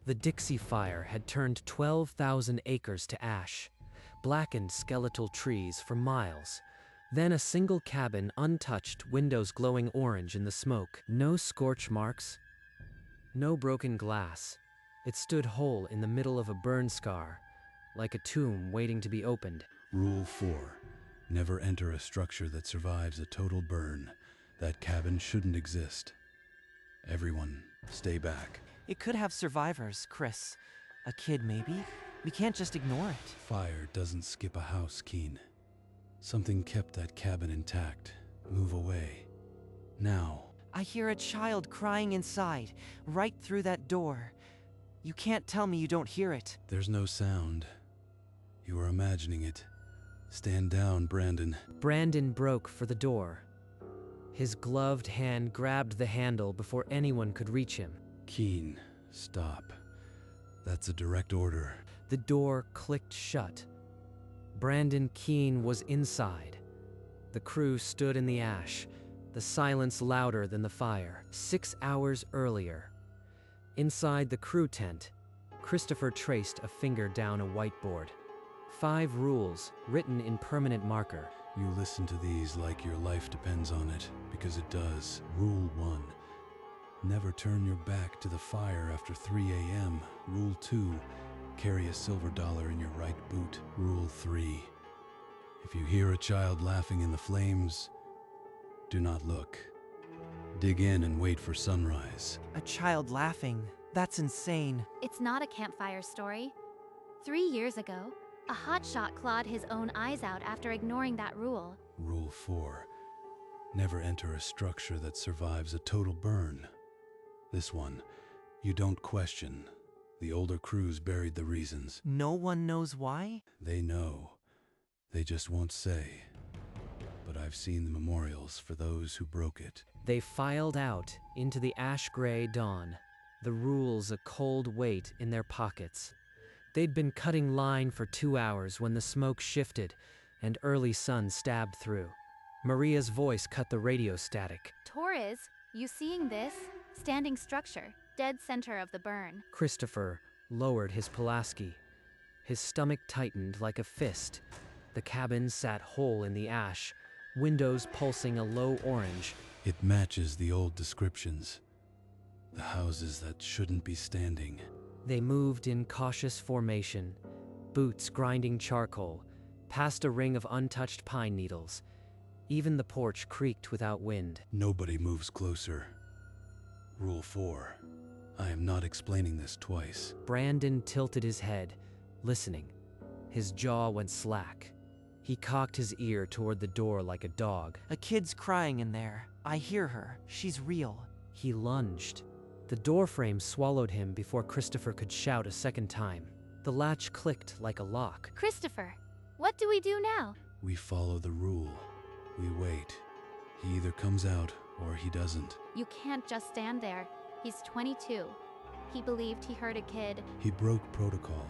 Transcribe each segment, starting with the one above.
The Dixie Fire had turned 12,000 acres to ash, blackened skeletal trees for miles. Then a single cabin untouched, windows glowing orange in the smoke. No scorch marks, no broken glass. It stood whole in the middle of a burn scar, like a tomb waiting to be opened. Rule 4. Never enter a structure that survives a total burn. That cabin shouldn't exist. Everyone, stay back. It could have survivors, Chris. A kid, maybe? We can't just ignore it. Fire doesn't skip a house, Keen. Something kept that cabin intact. Move away. Now. I hear a child crying inside, right through that door. You can't tell me you don't hear it. There's no sound. You are imagining it. Stand down, Brandon. Brandon broke for the door. His gloved hand grabbed the handle before anyone could reach him. Keen, stop. That's a direct order. The door clicked shut. Brandon Keene was inside. The crew stood in the ash, the silence louder than the fire. 6 hours earlier. Inside the crew tent, Christopher traced a finger down a whiteboard. 5 rules, written in permanent marker. You listen to these like your life depends on it, because it does. Rule 1. Never turn your back to the fire after 3 a.m. Rule 2. Carry a silver dollar in your right boot. Rule 3. If you hear a child laughing in the flames, do not look. Dig in and wait for sunrise. A child laughing. That's insane. It's not a campfire story. 3 years ago, a hotshot clawed his own eyes out after ignoring that rule. Rule 4. Never enter a structure that survives a total burn. This one, you don't question. The older crews buried the reasons. No one knows why? They know. They just won't say. But I've seen the memorials for those who broke it. They filed out into the ash-gray dawn, the rules a cold weight in their pockets. They'd been cutting line for 2 hours when the smoke shifted and early sun stabbed through. Maria's voice cut the radio static. Torres, you seeing this? Standing structure, dead center of the burn. Christopher lowered his Pulaski. His stomach tightened like a fist. The cabin sat whole in the ash, windows pulsing a low orange. It matches the old descriptions. The houses that shouldn't be standing. They moved in cautious formation, boots grinding charcoal, past a ring of untouched pine needles. Even the porch creaked without wind. Nobody moves closer. Rule 4. I am not explaining this twice. Brandon tilted his head, listening. His jaw went slack. He cocked his ear toward the door like a dog. A kid's crying in there. I hear her. She's real. He lunged. The doorframe swallowed him before Christopher could shout a second time. The latch clicked like a lock. Christopher, what do we do now? We follow the rule. We wait. He either comes out or he doesn't. You can't just stand there. He's 22. He believed he hurt a kid. He broke protocol.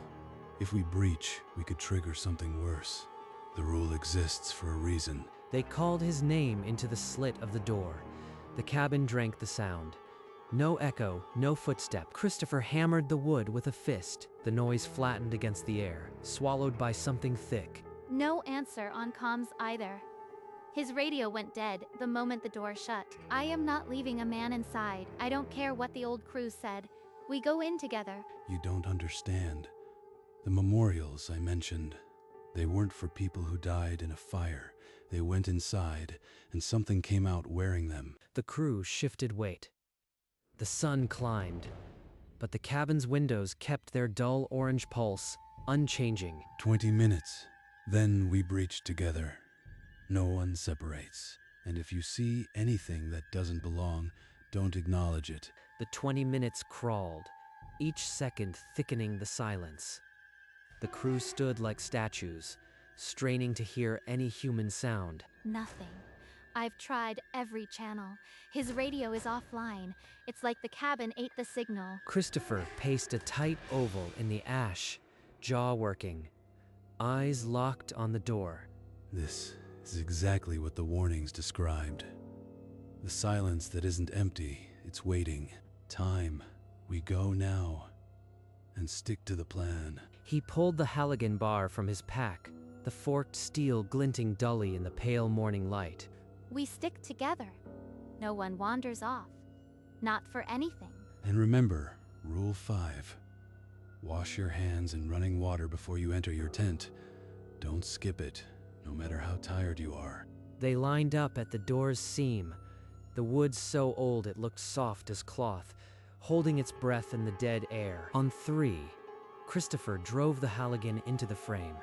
If we breach, we could trigger something worse. The rule exists for a reason. They called his name into the slit of the door. The cabin drank the sound. No echo, no footstep. Christopher hammered the wood with a fist. The noise flattened against the air, swallowed by something thick. No answer on comms either. His radio went dead the moment the door shut. I am not leaving a man inside. I don't care what the old crew said. We go in together. You don't understand. The memorials I mentioned, they weren't for people who died in a fire. They went inside, and something came out wearing them. The crew shifted weight. The sun climbed, but the cabin's windows kept their dull orange pulse, unchanging. 20 minutes. Then we breach together. No one separates. And if you see anything that doesn't belong, don't acknowledge it. The 20 minutes crawled, each second thickening the silence. The crew stood like statues, straining to hear any human sound. Nothing. I've tried every channel. His radio is offline. It's like the cabin ate the signal. Christopher paced a tight oval in the ash, jaw working, eyes locked on the door. This is exactly what the warnings described. The silence that isn't empty, it's waiting. Time. We go now. and stick to the plan. He pulled the Halligan bar from his pack, the forked steel glinting dully in the pale morning light. We stick together. No one wanders off. Not for anything. And remember, Rule 5. Wash your hands in running water before you enter your tent. Don't skip it, no matter how tired you are. They lined up at the door's seam, the wood so old it looked soft as cloth, holding its breath in the dead air. On 3, Christopher drove the Halligan into the frame.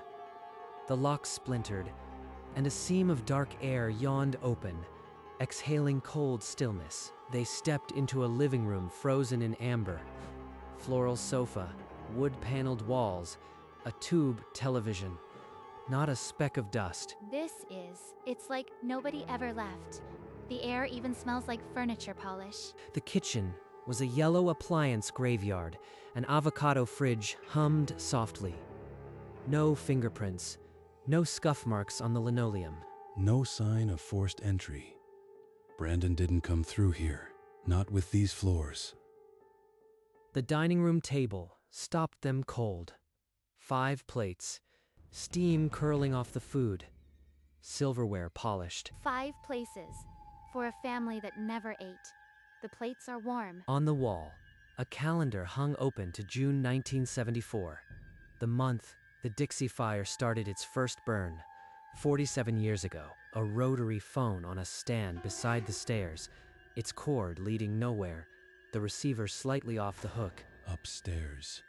The lock splintered, and a seam of dark air yawned open, exhaling cold stillness. They stepped into a living room frozen in amber. Floral sofa, wood-paneled walls, a tube television. Not a speck of dust. It's like nobody ever left. The air even smells like furniture polish. The kitchen was a yellow appliance graveyard. An avocado fridge hummed softly. No fingerprints, no scuff marks on the linoleum. No sign of forced entry. Brandon didn't come through here, not with these floors. The dining room table stopped them cold. 5 plates, steam curling off the food, silverware polished. 5 places for a family that never ate. The plates are warm. On the wall, a calendar hung open to June 1974, the month the Dixie Fire started its first burn. 47 years ago, a rotary phone on a stand beside the stairs, its cord leading nowhere, the receiver slightly off the hook. Upstairs.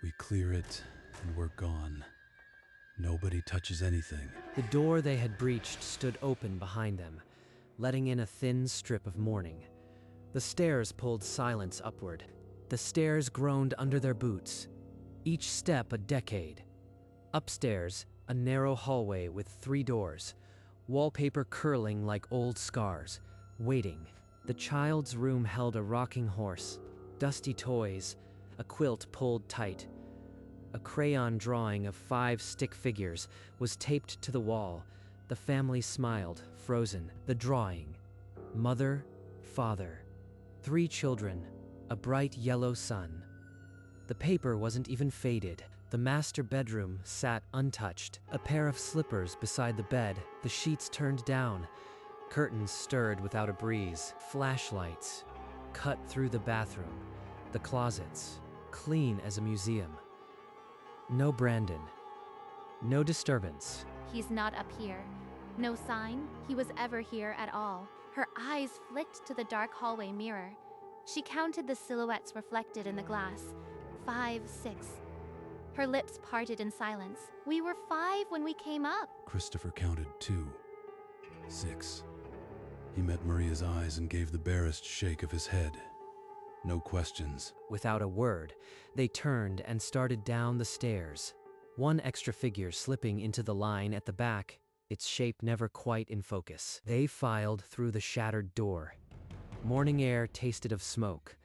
We clear it, and we're gone. Nobody touches anything. The door they had breached stood open behind them, letting in a thin strip of morning. The stairs pulled silence upward. The stairs groaned under their boots, each step a decade. Upstairs, a narrow hallway with 3 doors, wallpaper curling like old scars, waiting. The child's room held a rocking horse, dusty toys, a quilt pulled tight. A crayon drawing of 5 stick figures was taped to the wall. The family smiled, frozen. The drawing. Mother, father, 3 children, a bright yellow sun. The paper wasn't even faded. The master bedroom sat untouched. A pair of slippers beside the bed, the sheets turned down. Curtains stirred without a breeze. Flashlights cut through the bathroom. The closets, clean as a museum. No Brandon. No disturbance. He's not up here. No sign he was ever here at all. Her eyes flicked to the dark hallway mirror. She counted the silhouettes reflected in the glass. 5, 6. Her lips parted in silence. We were 5 when we came up. Christopher counted 2. 6. He met Maria's eyes and gave the barest shake of his head. No questions. Without a word, they turned and started down the stairs. 1 extra figure slipping into the line at the back, its shape never quite in focus. They filed through the shattered door. Morning air tasted of smoke.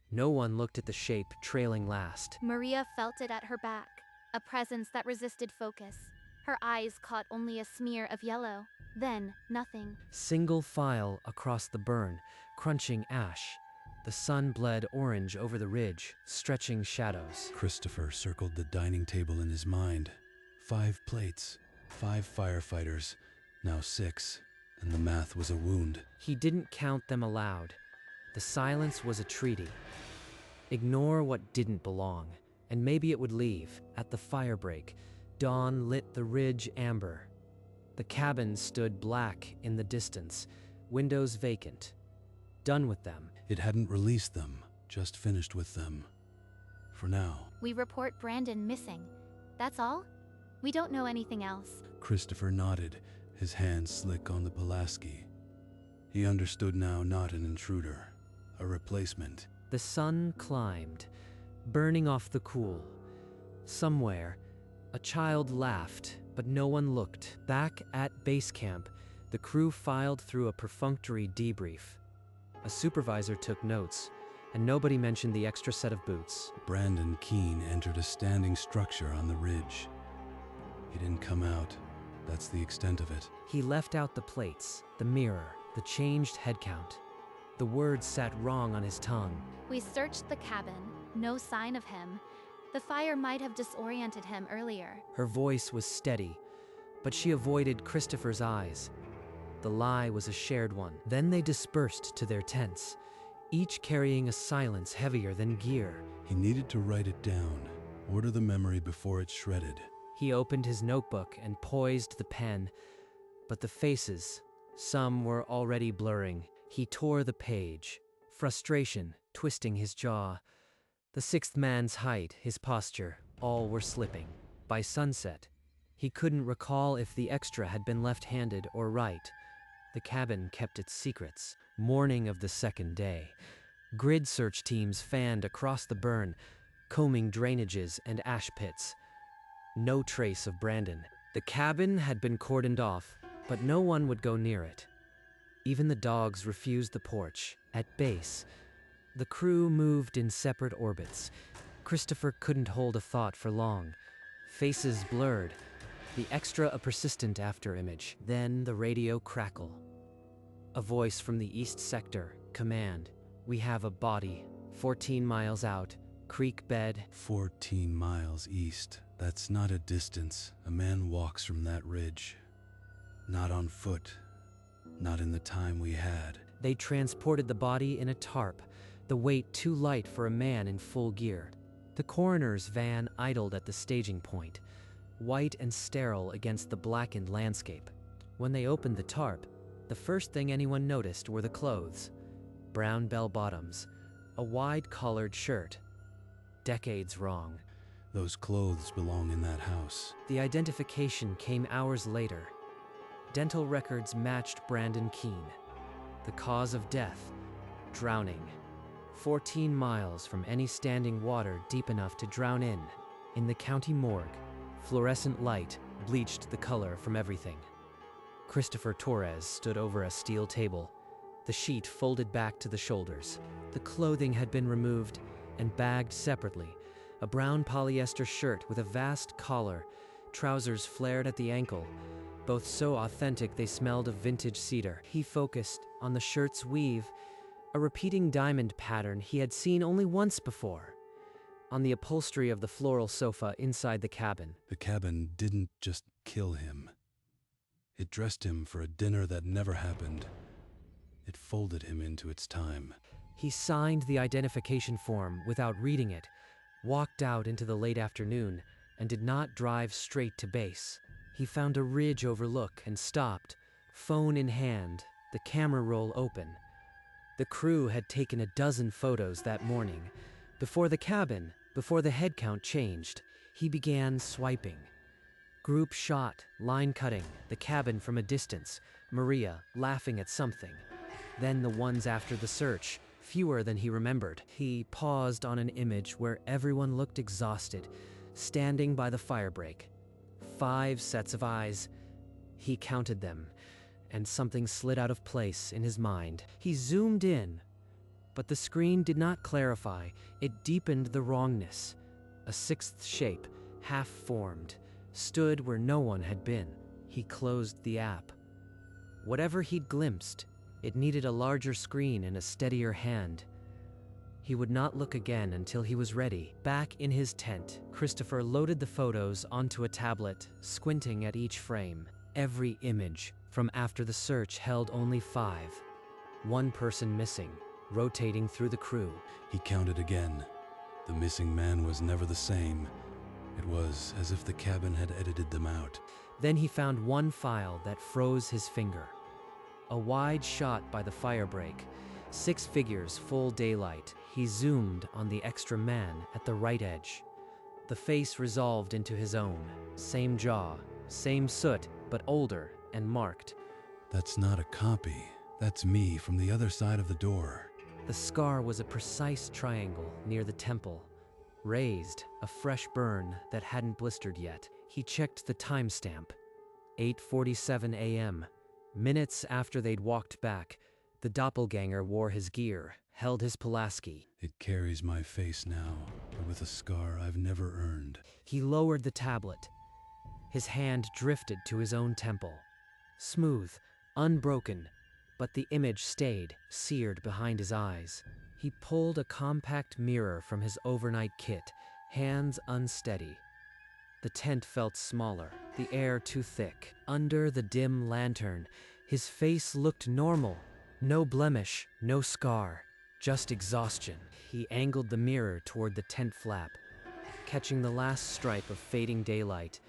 No one looked at the shape trailing last. Maria felt it at her back, a presence that resisted focus. Her eyes caught only a smear of yellow, then nothing. Single file across the burn, crunching ash. The sun bled orange over the ridge, stretching shadows. Christopher circled the dining table in his mind. 5 plates, 5 firefighters, now 6, and the math was a wound. He didn't count them aloud. The silence was a treaty. Ignore what didn't belong, and maybe it would leave. At the firebreak, dawn lit the ridge amber. The cabin stood black in the distance, windows vacant. Done with them. It hadn't released them, just finished with them. For now. We report Brandon missing. That's all? We don't know anything else. Christopher nodded, his hand slick on the Pulaski. He understood now, not an intruder, a replacement. The sun climbed, burning off the cool. Somewhere, a child laughed, but no one looked. Back at base camp, the crew filed through a perfunctory debrief. A supervisor took notes, and nobody mentioned the extra set of boots. Brandon Keene entered a standing structure on the ridge. He didn't come out. That's the extent of it. He left out the plates, the mirror, the changed head count. The words sat wrong on his tongue. We searched the cabin. No sign of him. The fire might have disoriented him earlier. Her voice was steady, but she avoided Christopher's eyes. The lie was a shared one. Then they dispersed to their tents, each carrying a silence heavier than gear. He needed to write it down, order the memory before it's shredded. He opened his notebook and poised the pen, but the faces, some were already blurring. He tore the page, frustration twisting his jaw. The sixth man's height, his posture, all were slipping. By sunset, he couldn't recall if the extra had been left-handed or right. The cabin kept its secrets. Morning of the second day. Grid search teams fanned across the burn, combing drainages and ash pits. No trace of Brandon. The cabin had been cordoned off, but no one would go near it. Even the dogs refused the porch. At base, the crew moved in separate orbits. Christopher couldn't hold a thought for long. Faces blurred, the extra a persistent afterimage. Then the radio crackle. A voice from the east sector, command. We have a body, 14 miles out, creek bed. 14 miles east. That's not a distance. A man walks from that ridge. Not on foot. Not in the time we had. They transported the body in a tarp, the weight too light for a man in full gear. The coroner's van idled at the staging point, white and sterile against the blackened landscape. When they opened the tarp, the first thing anyone noticed were the clothes. Brown bell-bottoms, a wide-collared shirt. Decades wrong. Those clothes belong in that house. The identification came hours later. Dental records matched Brandon Keene. The cause of death, drowning. 14 miles from any standing water deep enough to drown in. In the county morgue, fluorescent light bleached the color from everything. Christopher Torres stood over a steel table, the sheet folded back to the shoulders. The clothing had been removed and bagged separately. A brown polyester shirt with a vast collar, trousers flared at the ankle, both so authentic they smelled of vintage cedar. He focused on the shirt's weave, a repeating diamond pattern he had seen only once before, on the upholstery of the floral sofa inside the cabin. The cabin didn't just kill him. It dressed him for a dinner that never happened. It folded him into its time. He signed the identification form without reading it, walked out into the late afternoon, and did not drive straight to base. He found a ridge overlook and stopped, phone in hand, the camera roll open. The crew had taken a dozen photos that morning. Before the cabin, before the head count changed, he began swiping. Group shot, line cutting, the cabin from a distance, Maria laughing at something. Then the ones after the search, fewer than he remembered. He paused on an image where everyone looked exhausted, standing by the firebreak. 5 sets of eyes. He counted them, and something slid out of place in his mind. He zoomed in, but the screen did not clarify. It deepened the wrongness. A 6th shape, half-formed, stood where no one had been. He closed the app. Whatever he'd glimpsed, it needed a larger screen and a steadier hand. He would not look again until he was ready. Back in his tent, Christopher loaded the photos onto a tablet, squinting at each frame. Every image from after the search held only 5. One person missing, rotating through the crew. He counted again. The missing man was never the same. It was as if the cabin had edited them out. Then he found one file that froze his finger. A wide shot by the firebreak. 6 figures, full daylight. He zoomed on the extra man at the right edge. The face resolved into his own. Same jaw, same soot, but older and marked. That's not a copy. That's me from the other side of the door. The scar was a precise triangle near the temple. Raised, a fresh burn that hadn't blistered yet. He checked the timestamp. 8:47 a.m. Minutes after they'd walked back, the doppelganger wore his gear, held his Pulaski. It carries my face now, but with a scar I've never earned. He lowered the tablet. His hand drifted to his own temple. Smooth, unbroken, but the image stayed, seared behind his eyes. He pulled a compact mirror from his overnight kit, hands unsteady. The tent felt smaller, the air too thick. Under the dim lantern, his face looked normal. No blemish, no scar, just exhaustion. He angled the mirror toward the tent flap, catching the last stripe of fading daylight.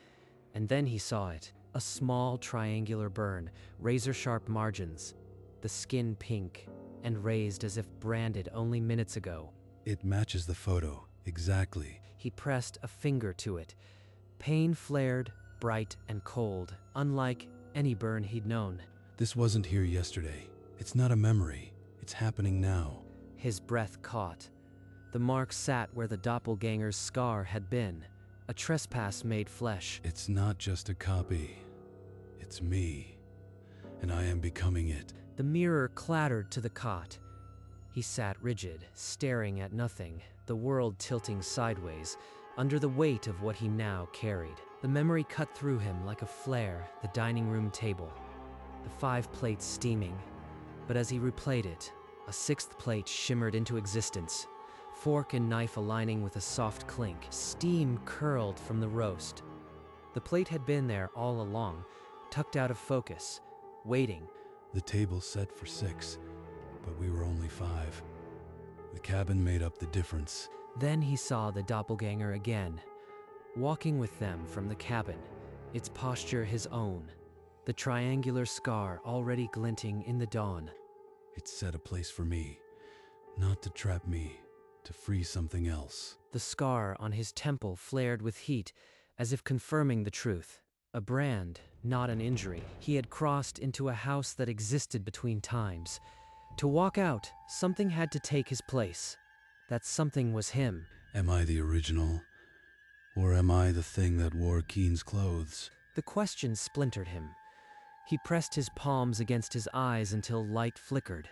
And then he saw it, a small triangular burn, razor-sharp margins, the skin pink and raised as if branded only minutes ago. It matches the photo, exactly. He pressed a finger to it. Pain flared, bright and cold, unlike any burn he'd known. This wasn't here yesterday. It's not a memory. It's happening now. His breath caught. The mark sat where the doppelganger's scar had been, a trespass made flesh. It's not just a copy. It's me. And I am becoming it. The mirror clattered to the cot. He sat rigid, staring at nothing, the world tilting sideways, under the weight of what he now carried. The memory cut through him like a flare, the dining room table, the 5 plates steaming. But as he replayed it, a 6th plate shimmered into existence, fork and knife aligning with a soft clink. Steam curled from the roast. The plate had been there all along, tucked out of focus, waiting. The table set for 6, but we were only 5. The cabin made up the difference. Then he saw the doppelganger again, walking with them from the cabin, its posture his own, the triangular scar already glinting in the dawn. It set a place for me, not to trap me, to free something else. The scar on his temple flared with heat, as if confirming the truth. A brand, not an injury. He had crossed into a house that existed between times. To walk out, something had to take his place. That something was him. Am I the original? Or am I the thing that wore Keen's clothes? The question splintered him. He pressed his palms against his eyes until light flickered.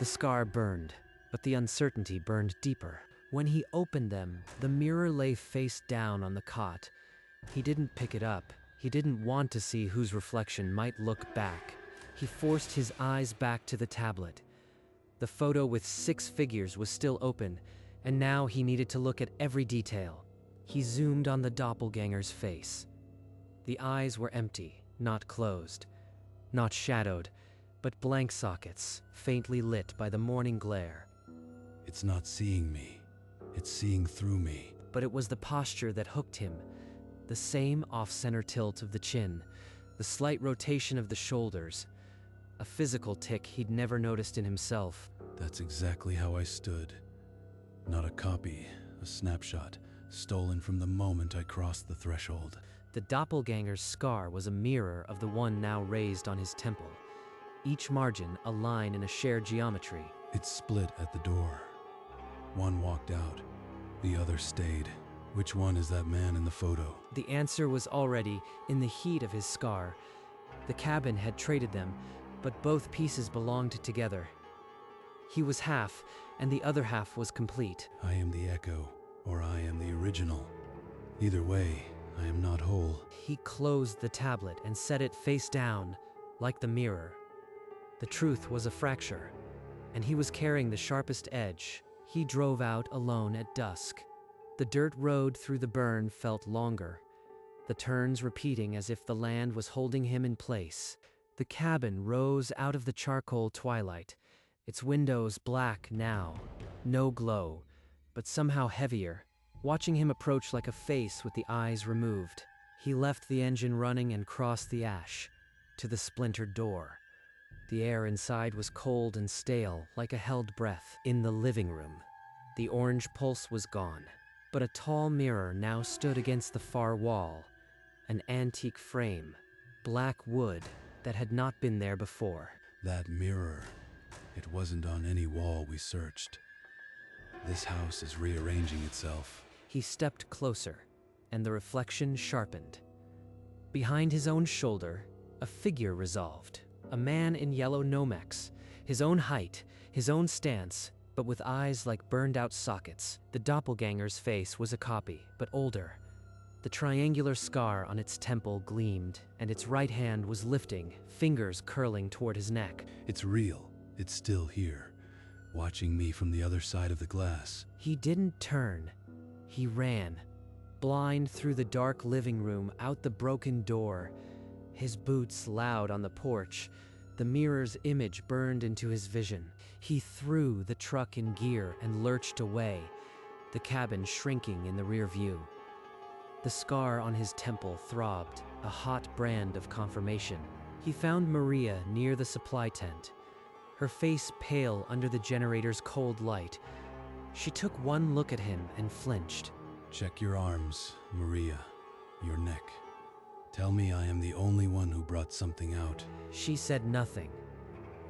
The scar burned, but the uncertainty burned deeper. When he opened them, the mirror lay face down on the cot. He didn't pick it up. He didn't want to see whose reflection might look back. He forced his eyes back to the tablet. The photo with 6 figures was still open, and now he needed to look at every detail. He zoomed on the doppelganger's face. The eyes were empty, not closed, not shadowed, but blank sockets, faintly lit by the morning glare. It's not seeing me. It's seeing through me. But it was the posture that hooked him. The same off-center tilt of the chin, the slight rotation of the shoulders, a physical tic he'd never noticed in himself. That's exactly how I stood. Not a copy, a snapshot, stolen from the moment I crossed the threshold. The doppelganger's scar was a mirror of the one now raised on his temple, each margin a line in a shared geometry. It split at the door. One walked out, the other stayed. Which one is that man in the photo? The answer was already in the heat of his scar. The cabin had traded them, but both pieces belonged together. He was half, and the other half was complete. I am the echo, or I am the original. Either way, I am not whole. He closed the tablet and set it face down, like the mirror. The truth was a fracture, and he was carrying the sharpest edge. He drove out alone at dusk. The dirt road through the burn felt longer, the turns repeating as if the land was holding him in place. The cabin rose out of the charcoal twilight, its windows black now, no glow, but somehow heavier, watching him approach like a face with the eyes removed. He left the engine running and crossed the ash to the splintered door. The air inside was cold and stale, like a held breath. In the living room, the orange pulse was gone, but a tall mirror now stood against the far wall, an antique frame, black wood that had not been there before. That mirror, it wasn't on any wall we searched. This house is rearranging itself. He stepped closer, and the reflection sharpened. Behind his own shoulder, a figure resolved, a man in yellow Nomex, his own height, his own stance, but with eyes like burned-out sockets. The doppelganger's face was a copy, but older. The triangular scar on its temple gleamed, and its right hand was lifting, fingers curling toward his neck. It's real. It's still here, watching me from the other side of the glass. He didn't turn. He ran, blind through the dark living room, out the broken door, his boots loud on the porch. The mirror's image burned into his vision. He threw the truck in gear and lurched away, the cabin shrinking in the rear view. The scar on his temple throbbed, a hot brand of confirmation. He found Maria near the supply tent, her face pale under the generator's cold light. She took one look at him and flinched. Check your arms, Maria, your neck. Tell me I am the only one who brought something out. She said nothing.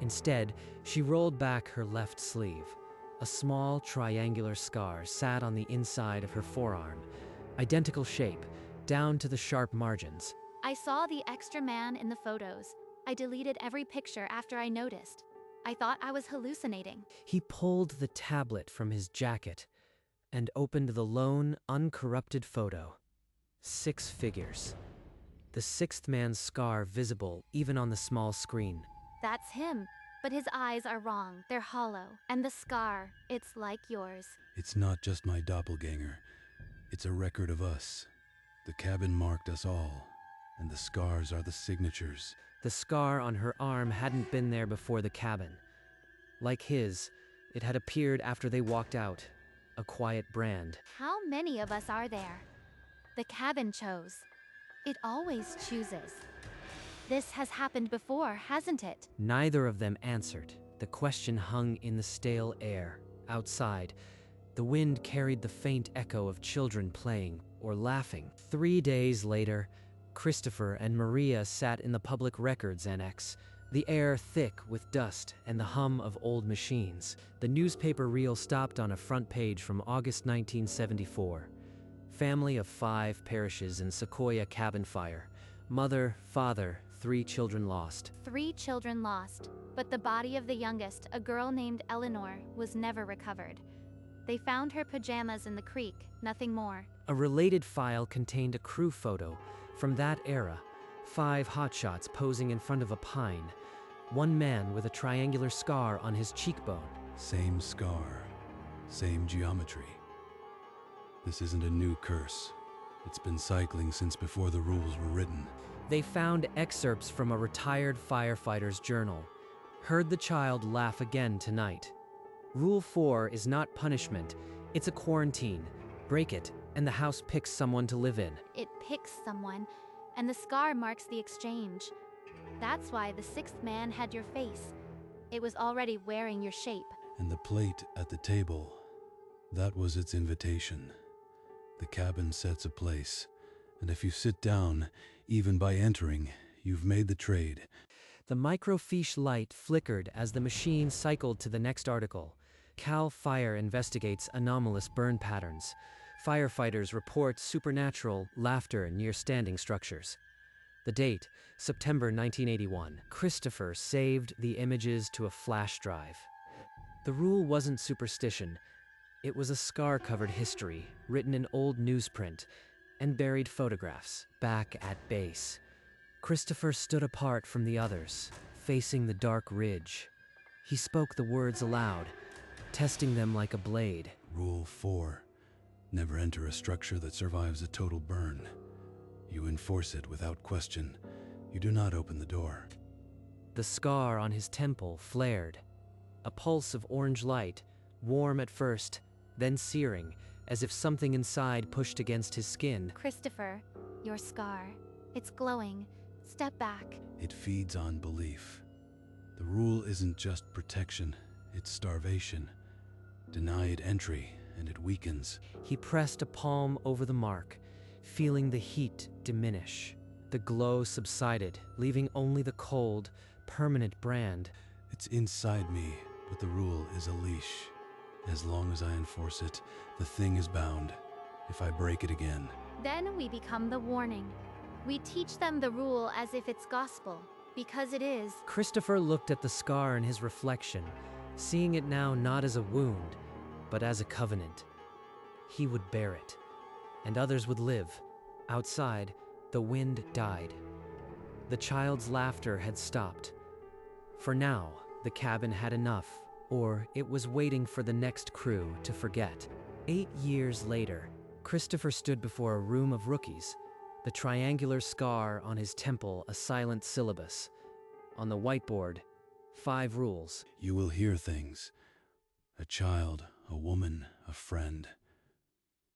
Instead, she rolled back her left sleeve. A small triangular scar sat on the inside of her forearm, identical shape, down to the sharp margins. I saw the extra man in the photos. I deleted every picture after I noticed. I thought I was hallucinating. He pulled the tablet from his jacket and opened the lone, uncorrupted photo. 6 figures. The 6th man's scar visible even on the small screen. That's him, but his eyes are wrong. They're hollow. And the scar, it's like yours. It's not just my doppelganger. It's a record of us. The cabin marked us all, and the scars are the signatures. The scar on her arm hadn't been there before the cabin. Like his, it had appeared after they walked out, a quiet brand. How many of us are there? The cabin chose. It always chooses. This has happened before, hasn't it? Neither of them answered. The question hung in the stale air. Outside, the wind carried the faint echo of children playing or laughing. 3 days later, Christopher and Maria sat in the public records annex, the air thick with dust and the hum of old machines. The newspaper reel stopped on a front page from August 1974. Family of 5 perishes in Sequoia cabin fire. Mother, father, 3 children lost. 3 children lost, but the body of the youngest, a girl named Eleanor, was never recovered. They found her pajamas in the creek, nothing more. A related file contained a crew photo from that era. 5 hotshots posing in front of a pine. One man with a triangular scar on his cheekbone. Same scar, same geometry. This isn't a new curse. It's been cycling since before the rules were written. They found excerpts from a retired firefighter's journal. Heard the child laugh again tonight. Rule 4 is not punishment, it's a quarantine. Break it, and the house picks someone to live in. It picks someone, and the scar marks the exchange. That's why the 6th man had your face. It was already wearing your shape. And the plate at the table, that was its invitation. The cabin sets a place, and if you sit down, even by entering, you've made the trade. The microfiche light flickered as the machine cycled to the next article. Cal Fire investigates anomalous burn patterns. Firefighters report supernatural laughter near standing structures. The date, September 1981. Christopher saved the images to a flash drive. The rule wasn't superstition. It was a scar-covered history, written in old newsprint, and buried photographs. Back at base, Christopher stood apart from the others, facing the dark ridge. He spoke the words aloud, testing them like a blade. Rule 4. Never enter a structure that survives a total burn. You enforce it without question. You do not open the door. The scar on his temple flared. A pulse of orange light, warm at first, then searing, as if something inside pushed against his skin. Christopher, your scar. It's glowing. Step back. It feeds on belief. The rule isn't just protection, it's starvation. Deny it entry, and it weakens. He pressed a palm over the mark, feeling the heat diminish. The glow subsided, leaving only the cold, permanent brand. It's inside me, but the rule is a leash. As long as I enforce it, the thing is bound. If I break it again... Then we become the warning. We teach them the rule as if it's gospel, because it is. Christopher looked at the scar in his reflection, seeing it now not as a wound, but as a covenant. He would bear it, and others would live. Outside, the wind died. The child's laughter had stopped. For now, the cabin had enough, or it was waiting for the next crew to forget. 8 years later, Christopher stood before a room of rookies, the triangular scar on his temple a silent syllabus. On the whiteboard, 5 rules. You will hear things. A child, a woman, a friend.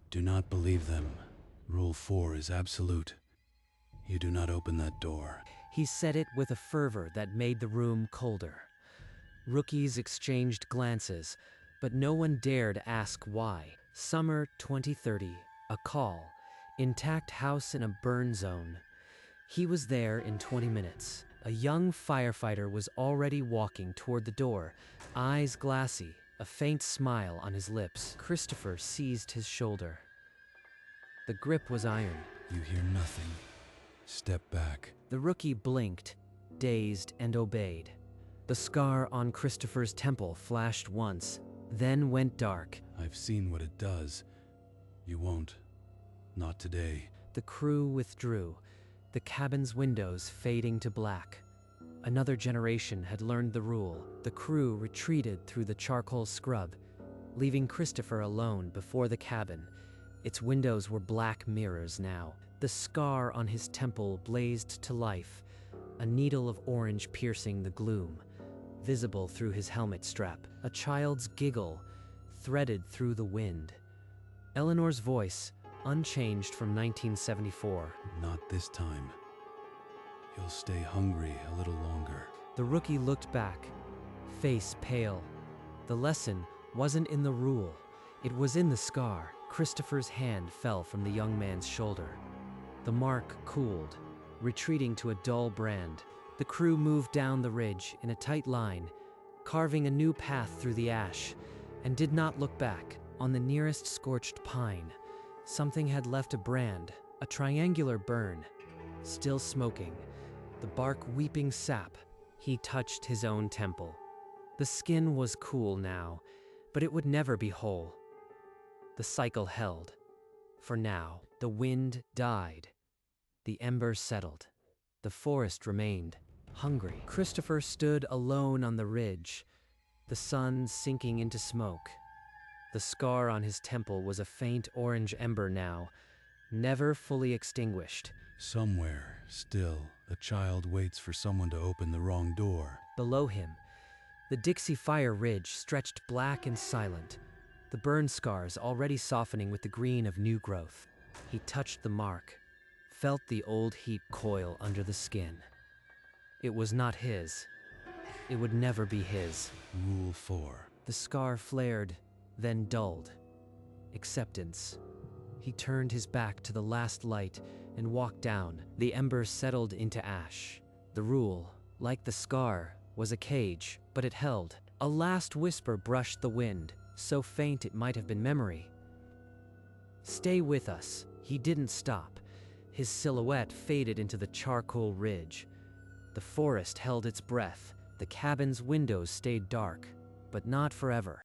Do not believe them. Rule 4 is absolute. You do not open that door. He said it with a fervor that made the room colder. Rookies exchanged glances, but no one dared ask why. Summer 2030, a call. Intact house in a burn zone. He was there in 20 minutes. A young firefighter was already walking toward the door, eyes glassy, a faint smile on his lips. Christopher seized his shoulder. The grip was iron. You hear nothing. Step back. The rookie blinked, dazed, and obeyed. The scar on Christopher's temple flashed once, then went dark. I've seen what it does. You won't. Not today. The crew withdrew, the cabin's windows fading to black. Another generation had learned the rule. The crew retreated through the charcoal scrub, leaving Christopher alone before the cabin. Its windows were black mirrors now. The scar on his temple blazed to life, a needle of orange piercing the gloom, visible through his helmet strap. A child's giggle threaded through the wind. Eleanor's voice, unchanged from 1974. Not this time. You'll stay hungry a little longer. The rookie looked back, face pale. The lesson wasn't in the rule. It was in the scar. Christopher's hand fell from the young man's shoulder. The mark cooled, retreating to a dull brand. The crew moved down the ridge in a tight line, carving a new path through the ash, and did not look back. On the nearest scorched pine, something had left a brand, a triangular burn, still smoking, the bark weeping sap. He touched his own temple. The skin was cool now, but it would never be whole. The cycle held. For now, the wind died. The embers settled. The forest remained, hungry. Christopher stood alone on the ridge, the sun sinking into smoke. The scar on his temple was a faint orange ember now, never fully extinguished. Somewhere, still, a child waits for someone to open the wrong door. Below him, the Dixie Fire Ridge stretched black and silent, the burn scars already softening with the green of new growth. He touched the mark, felt the old heat coil under the skin. It was not his. It would never be his. Rule 4. The scar flared, then dulled. Acceptance. He turned his back to the last light and walked down. The embers settled into ash. The rule, like the scar, was a cage, but it held. A last whisper brushed the wind, so faint it might have been memory. Stay with us. He didn't stop. His silhouette faded into the charcoal ridge. The forest held its breath. The cabin's windows stayed dark, but not forever.